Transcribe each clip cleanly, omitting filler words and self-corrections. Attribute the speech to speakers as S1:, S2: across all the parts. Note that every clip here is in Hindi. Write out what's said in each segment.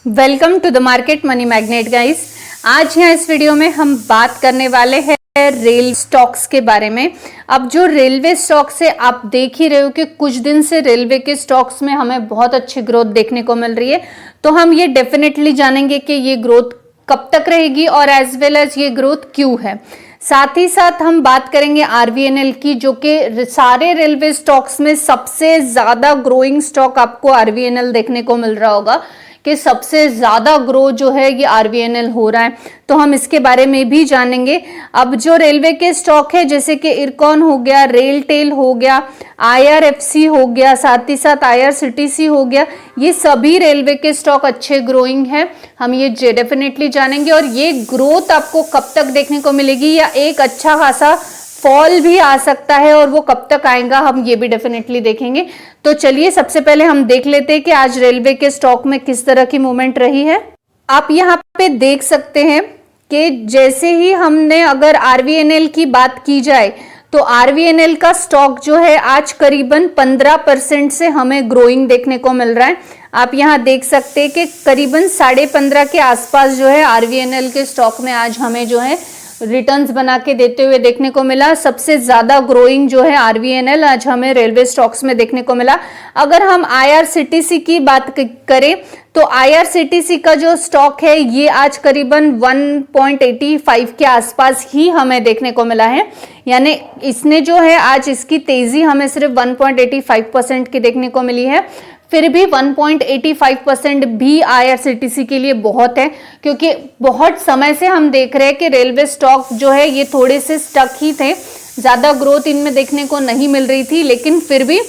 S1: Welcome to the market money magnet guys. आज यहाँ इस वीडियो में हम बात करने वाले हैं रेल स्टॉक्स के बारे में। अब जो रेलवे स्टॉक्स है, आप देख ही रहे हो कि कुछ दिन से रेलवे के स्टॉक्स में हमें बहुत अच्छी ग्रोथ देखने को मिल रही है। तो हम ये डेफिनेटली जानेंगे कि ये ग्रोथ कब तक रहेगी और एज वेल एज ये ग्रोथ क्यों है। साथ ही साथ हम बात करेंगे आरवीएनएल की, जो कि सारे रेलवे स्टॉक्स में सबसे ज्यादा ग्रोइंग स्टॉक आपको आरवीएनएल देखने को मिल रहा होगा कि सबसे ज्यादा ग्रो जो है ये आरवीएनएल हो रहा है। तो हम इसके बारे में भी जानेंगे। अब जो रेलवे के स्टॉक है, जैसे कि इरकॉन हो गया, रेलटेल हो गया, आईआरएफसी हो गया, साथ ही साथ आईआरसीटीसी हो गया, ये सभी रेलवे के स्टॉक अच्छे ग्रोइंग है। हम ये डेफिनेटली जानेंगे और ये ग्रोथ आपको कब तक देखने को मिलेगी या एक अच्छा खासा फॉल भी आ सकता है और वो कब तक आएगा, हम ये भी डेफिनेटली देखेंगे। तो चलिए सबसे पहले हम देख लेते हैं कि आज रेलवे के स्टॉक में किस तरह की मूवमेंट रही है। आप यहाँ पे देख सकते हैं कि जैसे ही हमने अगर आरवीएनएल की बात की जाए तो आरवीएनएल का स्टॉक जो है आज करीबन 15% से हमें ग्रोइंग देखने को मिल रहा है। आप यहाँ देख सकते हैं कि करीबन 15.5 के आसपास जो है आरवीएनएल के स्टॉक में आज हमें जो है रिटर्न्स बना के देते हुए देखने को मिला। सबसे ज्यादा ग्रोइंग जो है आरवीएनएल आज हमें रेलवे स्टॉक्स में देखने को मिला। अगर हम आईआरसीटीसी की बात करें तो आईआरसीटीसी का जो स्टॉक है ये आज करीबन 1.85 के आसपास ही हमें देखने को मिला है। यानी इसने जो है आज इसकी तेजी हमें सिर्फ 1.85% की देखने को मिली है। फिर भी 1.85% भी आईआरसीटीसी के लिए बहुत है, क्योंकि बहुत समय से हम देख रहे हैं कि रेलवे स्टॉक जो है ये थोड़े से स्टक ही थे, ज्यादा ग्रोथ इनमें देखने को नहीं मिल रही थी। लेकिन फिर भी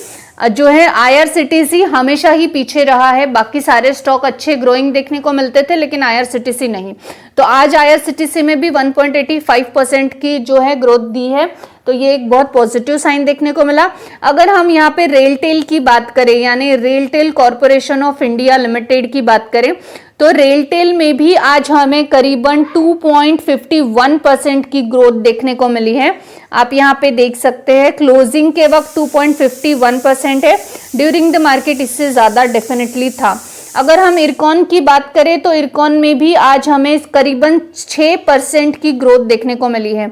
S1: जो है आईआरसीटीसी हमेशा ही पीछे रहा है। बाकी सारे स्टॉक अच्छे ग्रोइंग देखने को मिलते थे लेकिन आईआरसीटीसी नहीं। तो आज आईआरसीटीसी में भी 1.85% की जो है ग्रोथ दी है, तो ये एक बहुत पॉजिटिव साइन देखने को मिला। अगर हम यहाँ पे रेलटेल की बात करें, यानी RailTel corporation of India limited की बात करें, तो रेलटेल में भी आज हमें करीबन 2.51% की ग्रोथ देखने को मिली है। आप यहाँ पे देख सकते हैं क्लोजिंग के वक्त 2.51% है, ड्यूरिंग द मार्केट इससे ज्यादा डेफिनेटली था। अगर हम इरकॉन की बात करें तो इरकॉन में भी आज हमें करीबन 6% की ग्रोथ देखने को मिली है।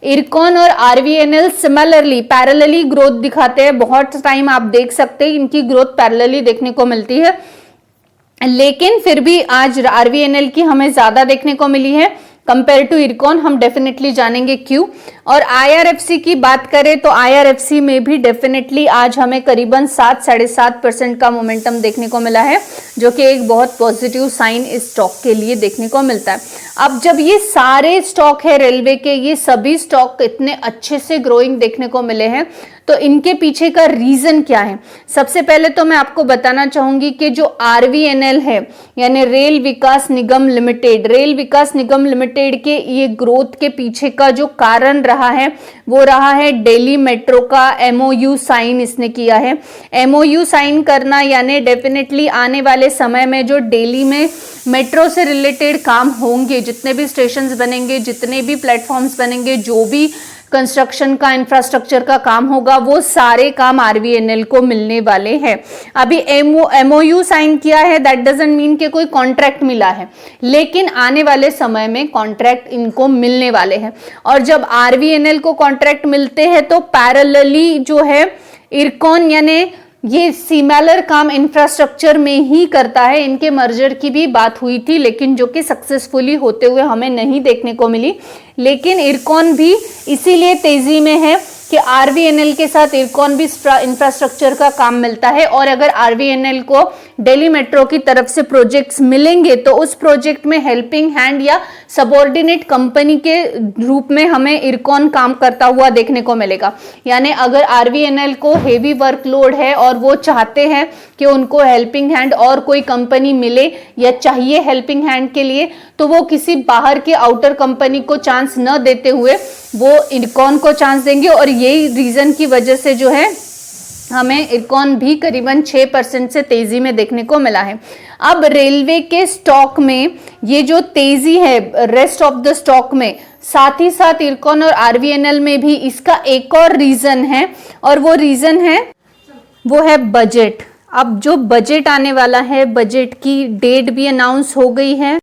S1: इरकॉन और आरवीएनएल सिमिलरली पैरेलली ग्रोथ दिखाते हैं। बहुत टाइम आप देख सकते हैं इनकी ग्रोथ पैरेलली देखने को मिलती है, लेकिन फिर भी आज आरवीएनएल की हमें ज्यादा देखने को मिली है कंपेयर टू इरकॉन। हम डेफिनेटली जानेंगे क्यों। और आईआरएफसी की बात करें तो आईआरएफसी में भी डेफिनेटली आज हमें करीबन 7-7.5% का मोमेंटम देखने को मिला है, जो कि एक बहुत पॉजिटिव साइन इस स्टॉक के लिए देखने को मिलता है। अब जब ये सारे स्टॉक है रेलवे के, ये सभी स्टॉक इतने अच्छे से ग्रोइंग देखने को मिले हैं, तो इनके पीछे का रीजन क्या है। सबसे पहले तो मैं आपको बताना चाहूंगी कि जो आरवीएनएल है यानी रेल विकास निगम लिमिटेड, रेल विकास निगम लिमिटेड के ये ग्रोथ के पीछे का जो कारण रहा है वो रहा है दिल्ली मेट्रो का एमओयू साइन इसने किया है। एमओयू साइन करना यानी डेफिनेटली आने वाले समय में जो दिल्ली में मेट्रो से रिलेटेड काम होंगे, जितने भी स्टेशंस बनेंगे, जितने भी प्लेटफॉर्म्स बनेंगे, जो भी कंस्ट्रक्शन का इंफ्रास्ट्रक्चर का काम होगा, वो सारे काम आरवीएनएल को मिलने वाले हैं। अभी एमओयू साइन किया है, दैट डजंट मीन कि कोई कॉन्ट्रैक्ट मिला है, लेकिन आने वाले समय में कॉन्ट्रैक्ट इनको मिलने वाले हैं। और जब आरवीएनएल को कॉन्ट्रैक्ट मिलते हैं तो पैरेलली जो है इरकॉन यानी ये सिमिलर काम इंफ्रास्ट्रक्चर में ही करता है। इनके मर्जर की भी बात हुई थी, लेकिन जो कि सक्सेसफुली होते हुए हमें नहीं देखने को मिली। लेकिन इरकॉन भी इसीलिए तेजी में है कि आरवीएनएल के साथ इरकॉन भी इंफ्रास्ट्रक्चर का काम मिलता है। और अगर आरवीएनएल को दिल्ली मेट्रो की तरफ से प्रोजेक्ट्स मिलेंगे तो उस प्रोजेक्ट में हेल्पिंग हैंड या सबऑर्डिनेट कंपनी के रूप में हमें इरकॉन काम करता हुआ देखने को मिलेगा। यानी अगर आरवीएनएल को हेवी वर्कलोड है और वो चाहते हैं कि उनको हेल्पिंग हैंड और कोई कंपनी मिले या चाहिए हेल्पिंग हैंड के लिए, तो वो किसी बाहर के आउटर कंपनी को चांस न देते हुए वो इरकॉन को चांस देंगे। और यही रीजन की वजह से जो है हमें इरकॉन भी करीबन 6% से तेजी में देखने को मिला है। अब रेलवे के स्टॉक में ये जो तेजी है रेस्ट ऑफ द स्टॉक में, साथ ही साथ इरकॉन और आरवीएनएल में भी इसका एक और रीजन है, और वो रीजन है वो है बजट। अब जो बजट आने वाला है, बजट की डेट भी अनाउंस हो गई है।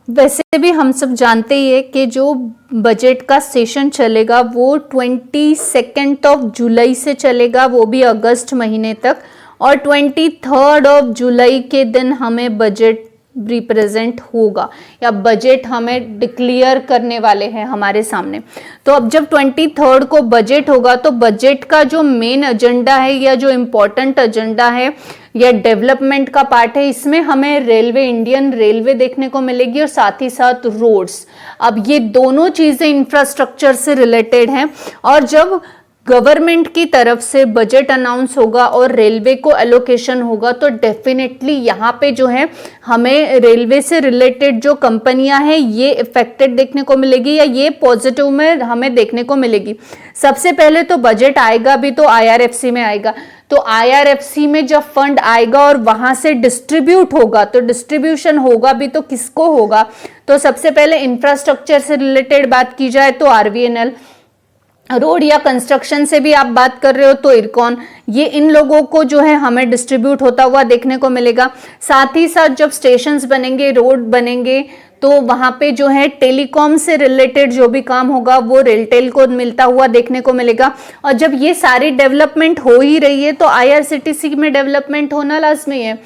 S1: वैसे भी हम सब जानते ही है कि जो बजट का सेशन चलेगा वो 22 जुलाई से चलेगा, वो भी अगस्त महीने तक, और 23 जुलाई के दिन हमें बजट रिप्रेजेंट होगा या बजट हमें डिक्लेयर करने वाले हैं हमारे सामने। तो अब जब 23 को बजट होगा तो बजट का जो मेन एजेंडा है या जो इम्पोर्टेंट एजेंडा है या डेवलपमेंट का पार्ट है, इसमें हमें रेलवे, इंडियन रेलवे देखने को मिलेगी और साथ ही साथ रोड्स। अब ये दोनों चीजें इंफ्रास्ट्रक्चर से रिलेटेड हैं, और जब गवर्नमेंट की तरफ से बजट अनाउंस होगा और रेलवे को एलोकेशन होगा तो डेफिनेटली यहाँ पे जो है हमें रेलवे से रिलेटेड जो कंपनियां हैं ये इफेक्टेड देखने को मिलेगी या ये पॉजिटिव में हमें देखने को मिलेगी। सबसे पहले तो बजट आएगा भी तो आईआरएफसी में आएगा, तो आईआरएफसी में जब फंड आएगा और वहां से डिस्ट्रीब्यूट होगा, तो डिस्ट्रीब्यूशन होगा भी तो किसको होगा, तो सबसे पहले इंफ्रास्ट्रक्चर से रिलेटेड बात की जाए तो आरवीएनएल, रोड या कंस्ट्रक्शन से भी आप बात कर रहे हो तो इरकॉन, ये इन लोगों को जो है हमें डिस्ट्रीब्यूट होता हुआ देखने को मिलेगा। साथ ही साथ जब स्टेशंस बनेंगे, रोड बनेंगे, तो वहां पे जो है टेलीकॉम से रिलेटेड जो भी काम होगा वो रेलटेल को मिलता हुआ देखने को मिलेगा। और जब ये सारी डेवलपमेंट हो ही रही है तो आईआरसीटीसी में डेवलपमेंट होना लाजमी है।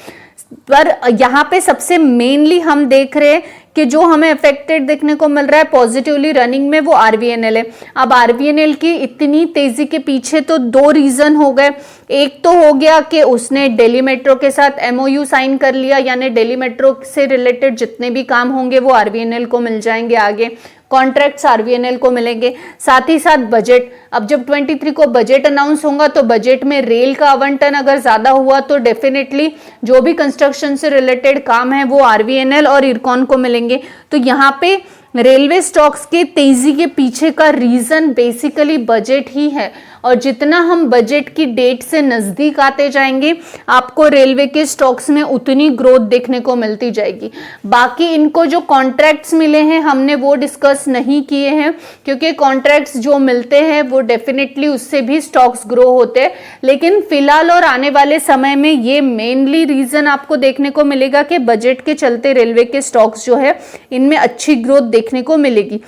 S1: पर यहाँ पे सबसे मेनली हम देख रहे हैं कि जो हमें अफेक्टेड देखने को मिल रहा है पॉजिटिवली रनिंग में, वो आरवीएनएल है। अब आरवीएनएल की इतनी तेजी के पीछे तो दो रीजन हो गए। एक तो हो गया कि उसने दिल्ली मेट्रो के साथ एमओयू साइन कर लिया, यानी दिल्ली मेट्रो से रिलेटेड जितने भी काम होंगे वो आरवीएनएल को मिल जाएंगे, आगे कॉन्ट्रैक्ट्स आरवीएनएल को मिलेंगे। साथ ही साथ बजट, अब जब 23 को बजट अनाउंस होगा तो बजट में रेल का आवंटन अगर ज्यादा हुआ तो डेफिनेटली जो भी कंस्ट्रक्शन से रिलेटेड काम है वो आरवीएनएल और इरकॉन को मिलेंगे। तो यहाँ पे रेलवे स्टॉक्स के तेजी के पीछे का रीजन बेसिकली बजट ही है, और जितना हम बजट की डेट से नजदीक आते जाएंगे आपको रेलवे के स्टॉक्स में उतनी ग्रोथ देखने को मिलती जाएगी। बाकी इनको जो कॉन्ट्रैक्ट्स मिले हैं हमने वो डिस्कस नहीं किए हैं, क्योंकि कॉन्ट्रैक्ट्स जो मिलते हैं वो डेफिनेटली उससे भी स्टॉक्स ग्रो होते हैं, लेकिन फिलहाल और आने वाले समय में ये मेनली रीजन आपको देखने को मिलेगा कि बजट के चलते रेलवे के स्टॉक्स जो है इनमें अच्छी ग्रोथ देखने को मिलेगी।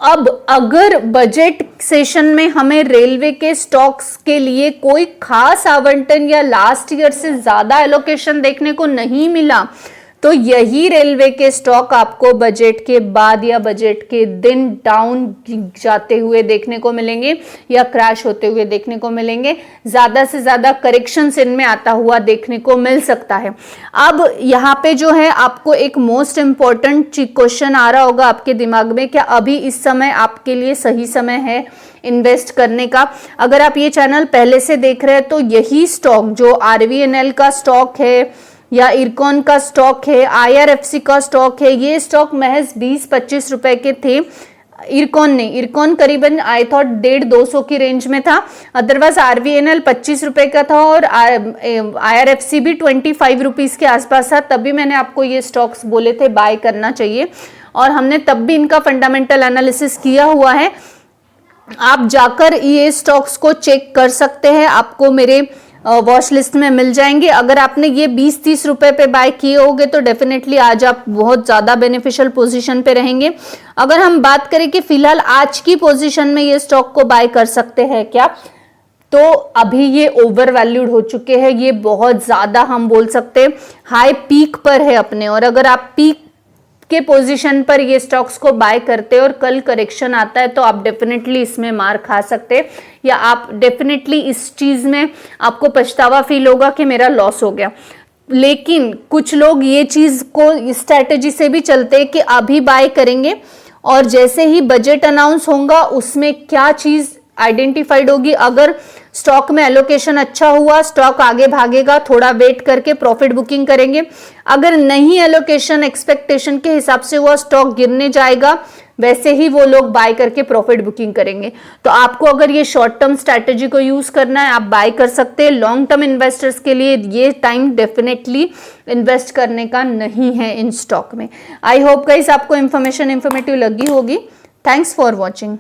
S1: अब अगर बजट सेशन में हमें रेलवे के स्टॉक्स के लिए कोई खास आवंटन या लास्ट ईयर से ज्यादा एलोकेशन देखने को नहीं मिला तो यही रेलवे के स्टॉक आपको बजट के बाद या बजट के दिन डाउन जाते हुए देखने को मिलेंगे या क्रैश होते हुए देखने को मिलेंगे। ज्यादा से ज्यादा करेक्शंस इनमें आता हुआ देखने को मिल सकता है। अब यहाँ पे जो है आपको एक मोस्ट इंपॉर्टेंट क्वेश्चन आ रहा होगा आपके दिमाग में, क्या अभी इस समय आपके लिए सही समय है इन्वेस्ट करने का? अगर आप ये चैनल पहले से देख रहे हैं तो यही स्टॉक जो आरवीएनएल का स्टॉक है या इरकॉन का स्टॉक है, आईआरएफसी का स्टॉक है, ये स्टॉक महज 20-25 रुपए के थे। इरकॉन नहीं, इरकॉन करीबन आई थॉट 150-200 की रेंज में था, अदरवाइज आरवीएनएल 25 रुपए का था और आईआरएफसी भी 25 रुपीज के आसपास था। तभी मैंने आपको ये स्टॉक्स बोले थे बाय करना चाहिए, और हमने तब भी इनका फंडामेंटल एनालिसिस किया हुआ है। आप जाकर ये स्टॉक्स को चेक कर सकते हैं, आपको मेरे वॉच लिस्ट में मिल जाएंगे। अगर आपने ये 20-30 रुपए पे बाय किए होंगे तो डेफिनेटली आज आप बहुत ज्यादा बेनिफिशियल पोजीशन पे रहेंगे। अगर हम बात करें कि फिलहाल आज की पोजीशन में ये स्टॉक को बाय कर सकते हैं क्या, तो अभी ये ओवर वैल्यूड हो चुके हैं, ये बहुत ज्यादा हम बोल सकते हैं हाई पीक पर है अपने, और अगर आप पीक के पोजीशन पर ये स्टॉक्स को बाय करते हैं और कल करेक्शन आता है तो आप डेफिनेटली इसमें मार खा सकते हैं, या आप डेफिनेटली इस चीज में आपको पछतावा फील होगा कि मेरा लॉस हो गया। लेकिन कुछ लोग ये चीज को इस स्ट्रैटेजी से भी चलते हैं कि अभी बाय करेंगे और जैसे ही बजट अनाउंस होगा उसमें क्या चीज आइडेंटिफाइड होगी, अगर स्टॉक में एलोकेशन अच्छा हुआ स्टॉक आगे भागेगा, थोड़ा वेट करके प्रॉफिट बुकिंग करेंगे। अगर नहीं एलोकेशन एक्सपेक्टेशन के हिसाब से हुआ स्टॉक गिरने जाएगा, वैसे ही वो लोग बाय करके प्रॉफिट बुकिंग करेंगे। तो आपको अगर ये शॉर्ट टर्म स्ट्रैटेजी को यूज करना है आप बाय कर सकते हैं। लॉन्ग टर्म इन्वेस्टर्स के लिए ये टाइम डेफिनेटली इन्वेस्ट करने का नहीं है इन स्टॉक में। आई होप गाइस आपको इन्फॉर्मेशन इन्फॉर्मेटिव लगी होगी। Thanks for watching.